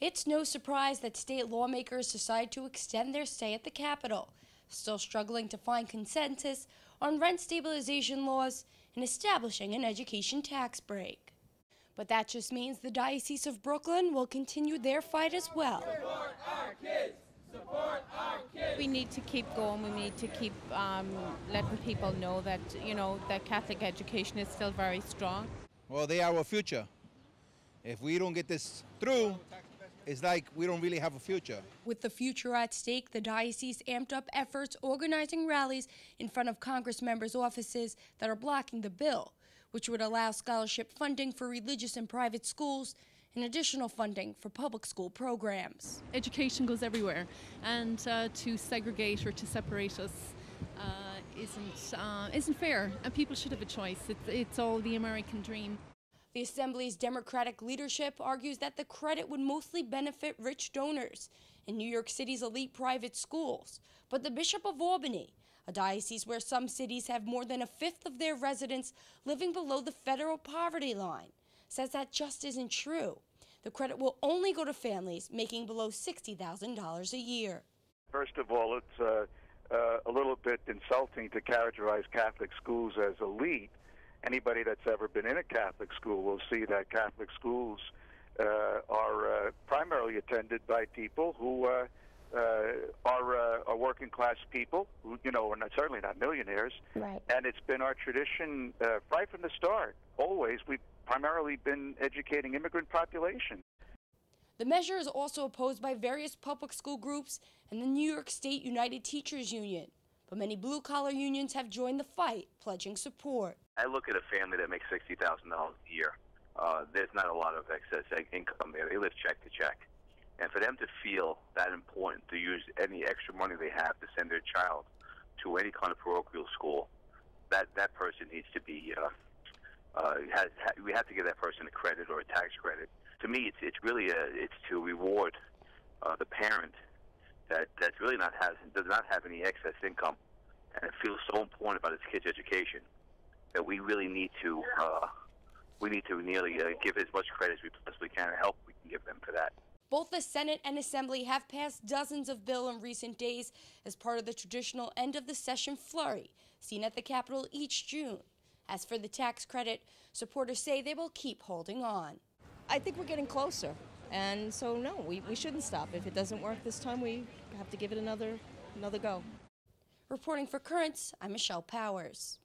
It's no surprise that state lawmakers decide to extend their stay at the Capitol, still struggling to find consensus on rent stabilization laws and establishing an education tax break. But that just means the Diocese of Brooklyn will continue their fight as well. Support our kids! Support our kids! We need to keep going. We need to keep letting people know that, that Catholic education is still very strong. Well, they are our future. If we don't get this through, it's like we don't really have a future. With the future at stake, the diocese amped up efforts organizing rallies in front of Congress members' offices that are blocking the bill, which would allow scholarship funding for religious and private schools and additional funding for public school programs. Education goes everywhere, and to segregate or to separate us isn't fair, and people should have a choice. It's all the American dream. The Assembly's Democratic leadership argues that the credit would mostly benefit rich donors in New York City's elite private schools. But the Bishop of Albany, a diocese where some cities have more than a fifth of their residents living below the federal poverty line, says that just isn't true. The credit will only go to families making below $60,000 a year. First of all, it's a little bit insulting to characterize Catholic schools as elite. Anybody that's ever been in a Catholic school will see that Catholic schools are primarily attended by people who are working class people, who are certainly not millionaires. Right. And it's been our tradition right from the start. Always, we've primarily been educating immigrant population. The measure is also opposed by various public school groups and the New York State United Teachers Union. But many blue-collar unions have joined the fight, pledging support. I look at a family that makes $60,000 a year. There's not a lot of excess income there. They live check to check. And for them to feel that important to use any extra money they have to send their child to any kind of parochial school, that person needs to be, we have to give that person a credit or a tax credit. To me, it's really it's to reward the parent that really does not have any excess income, and it feels so important about its kids' education that we really need to nearly give as much credit as we possibly can and help we can give them for that. Both the Senate and Assembly have passed dozens of bills in recent days as part of the traditional end of the session flurry seen at the Capitol each June. As for the tax credit, supporters say they will keep holding on. I think we're getting closer, and so no, we shouldn't stop. If it doesn't work this time, we have to give it another go. Reporting for Currents, I'm Michelle Powers.